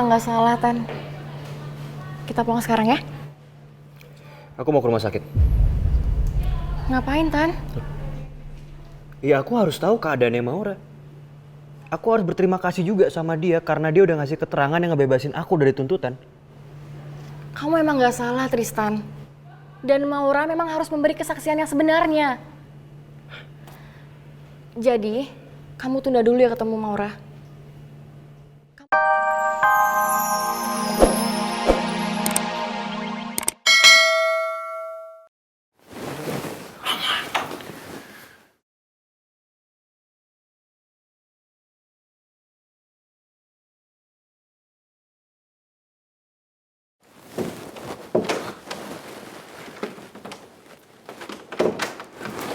emang nggak salah, Tan. Kita pulang sekarang ya? Aku mau ke rumah sakit. Ngapain, Tan? Ya aku harus tahu keadaannya Maura. Aku harus berterima kasih juga sama dia karena dia udah ngasih keterangan yang ngebebasin aku dari tuntutan. Kamu emang nggak salah, Tristan. Dan Maura memang harus memberi kesaksian yang sebenarnya. Jadi, kamu tunda dulu ya ketemu Maura.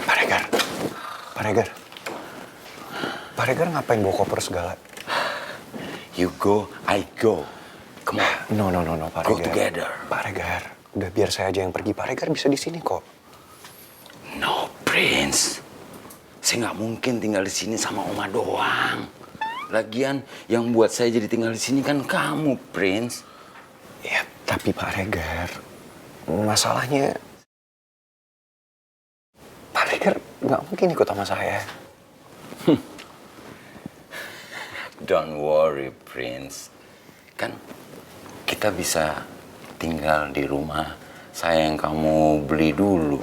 Pak Regar, Pak Regar. Pak Regar ngapain bawa koper segala? You go, I go. Come on. No, Pak Go Regar. together. Pak Regar, udah biar saya aja yang pergi. Pak Regar bisa di sini kok. No, Prince. Saya nggak mungkin tinggal di sini sama Oma doang. Lagian yang buat saya jadi tinggal di sini kan kamu, Prince. Ya, tapi Pak Regar, masalahnya Pak Regar nggak mungkin ikut sama saya. Don't worry, Prince. Kan kita bisa tinggal di rumah saya yang kamu beli dulu.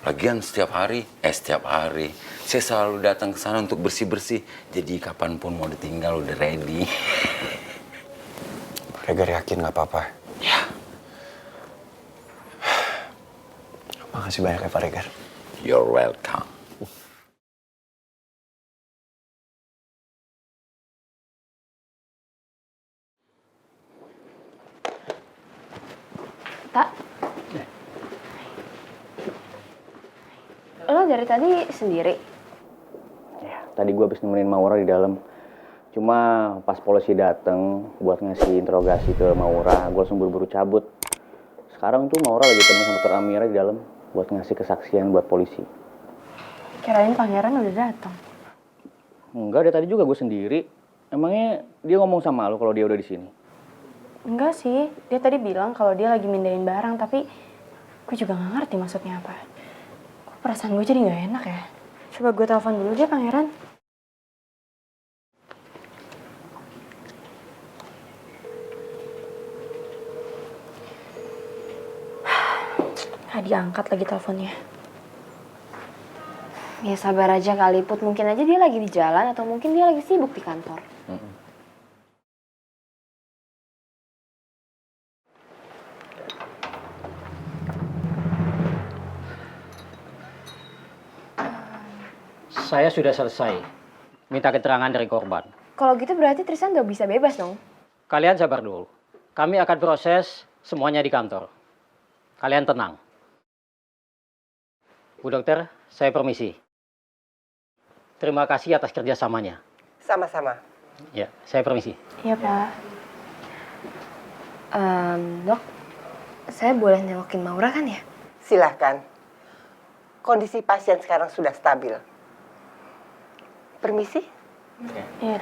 Lagian setiap hari, saya selalu datang ke sana untuk bersih-bersih. Jadi kapanpun mau ditinggal udah ready. Pak Regar yakin nggak apa-apa? Ya, Makasih banyak ya Pak Regar. you're welcome. Tak, lo dari tadi sendiri? Ya, tadi gue habis nemenin Maura di dalam. Cuma pas polisi dateng buat ngasih interogasi ke Maura, gue langsung buru-buru cabut. Sekarang tuh Maura lagi ketemu sama Dr. Amira di dalam buat ngasih kesaksian buat polisi. Kirain pangeran udah datang. Enggak, dari tadi juga gue sendiri. Emangnya dia ngomong sama lo kalau dia udah di sini? Enggak sih, dia tadi bilang kalau dia lagi mindahin barang, tapi gue juga nggak ngerti maksudnya apa. Kok perasaan gue jadi nggak enak ya? Coba gue telepon dulu deh pangeran. Nggak diangkat lagi teleponnya. Ya sabar aja kali Put, mungkin aja dia lagi di jalan atau mungkin dia lagi sibuk di kantor. Saya sudah selesai minta keterangan dari korban. Kalau gitu berarti Tristan udah bisa bebas dong? Kalian sabar dulu. Kami akan proses semuanya di kantor. Kalian tenang. Bu dokter, saya permisi. Terima kasih atas kerjasamanya. Sama-sama. Ya, saya permisi. Iya Pak. Dok, saya boleh nengokin Maura kan ya? Silahkan. Kondisi pasien sekarang sudah stabil. Permisi? Iya.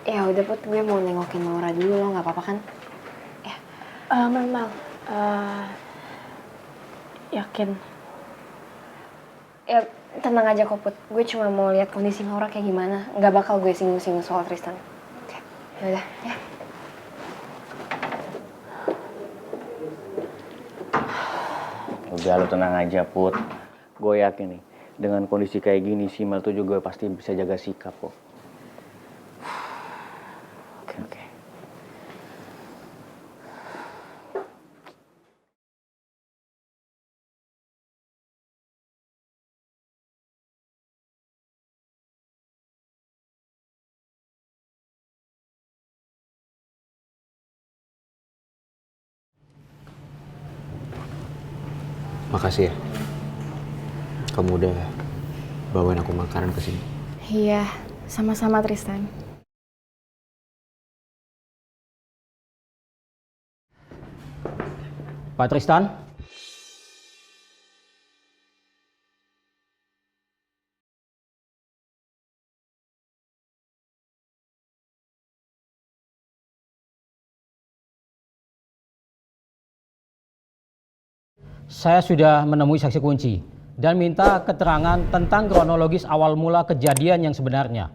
Ya udah Put, gue mau nengokin Maura dulu lo, nggak apa-apa kan? Ya. Mal, yakin? Ya tenang aja kok Put, gue cuma mau lihat kondisi Maura kayak gimana. Nggak bakal gue singgung-singgung soal Tristan. Oke, yaudah ya. Udah lo tenang aja Put. Gue yakin nih, dengan kondisi kayak gini si Mel tuh juga pasti bisa jaga sikap kok. Oke. Makasih ya. Kamu udah bawain aku makanan ke sini. Iya, sama-sama Tristan. Pak Tristan, Saya sudah menemui saksi kunci dan minta keterangan tentang kronologis awal mula kejadian yang sebenarnya.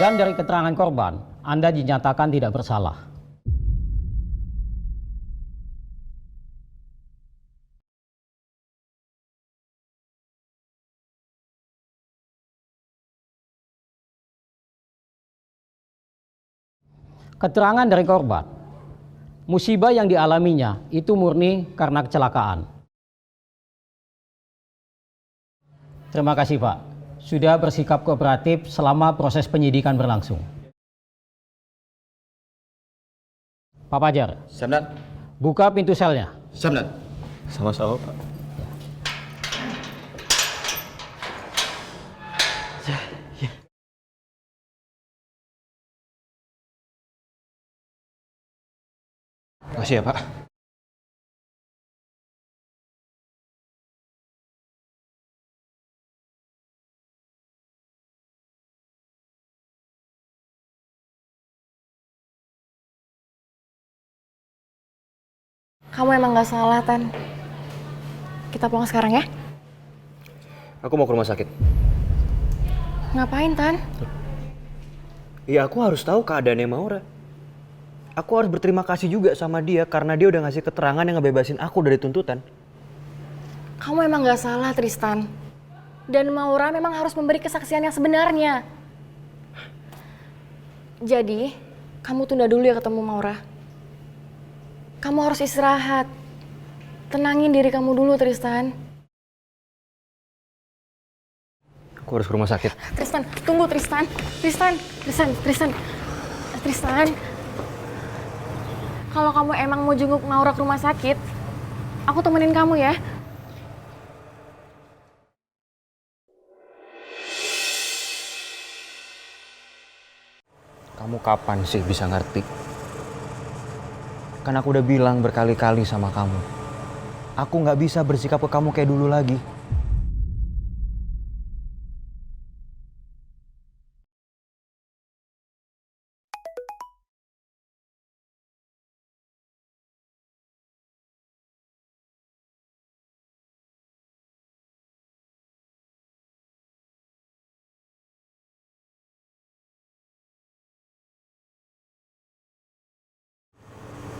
Dan dari keterangan korban, Anda dinyatakan tidak bersalah. Keterangan dari korban, musibah yang dialaminya itu murni karena kecelakaan. Terima kasih Pak, sudah bersikap kooperatif selama proses penyidikan berlangsung. Pak Fajar, Samdan. buka pintu selnya. Samdan. Sama-sama, Pak. Makasih ya, Pak. Kamu emang gak salah, Tan. Kita pulang sekarang ya? Aku mau ke rumah sakit. Ngapain, Tan? Ya aku harus tahu keadaannya Maura. Aku harus berterima kasih juga sama dia karena dia udah ngasih keterangan yang ngebebasin aku dari tuntutan. Kamu emang gak salah, Tristan. Dan Maura memang harus memberi kesaksian yang sebenarnya. Jadi, kamu tunda dulu ya ketemu Maura. Kamu harus istirahat. Tenangin diri kamu dulu, Tristan. Aku harus ke rumah sakit. Tristan, tunggu Tristan. Tristan. Kalau kamu emang mau jenguk Maura ke rumah sakit, aku temenin kamu ya. Kamu kapan sih bisa ngerti? Kan aku udah bilang berkali-kali sama kamu. Aku nggak bisa bersikap ke kamu kayak dulu lagi.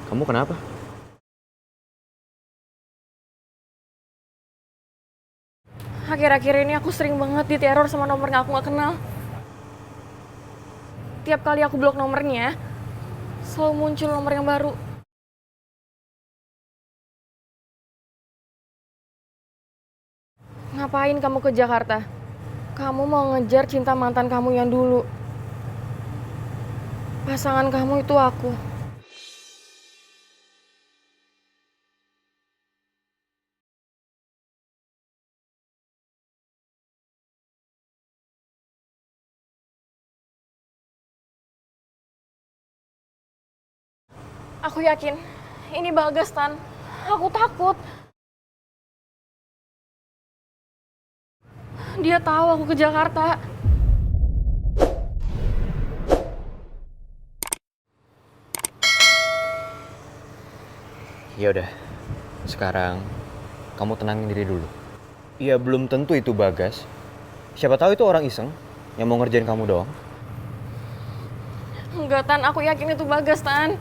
Kamu kenapa? Akhir-akhir ini aku sering banget diteror sama nomor yang aku gak kenal. Tiap kali aku blok nomornya, selalu muncul nomor yang baru. Ngapain kamu ke Jakarta? Kamu mau ngejar cinta mantan kamu yang dulu. Pasangan kamu itu aku. Aku yakin ini Bagas, Tan. Aku takut. Dia tahu aku ke Jakarta. Ya udah. Sekarang kamu tenangin diri dulu. Ya belum tentu itu Bagas. Siapa tahu itu orang iseng yang mau ngerjain kamu doang. Enggak, Tan. Aku yakin itu Bagas, Tan.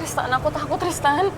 Tristan, aku takut, Tristan.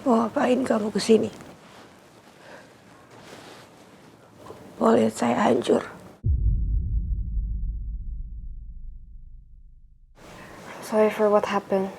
Mau ngapain kamu kesini? kalau lihat saya hancur. Sorry for what happened.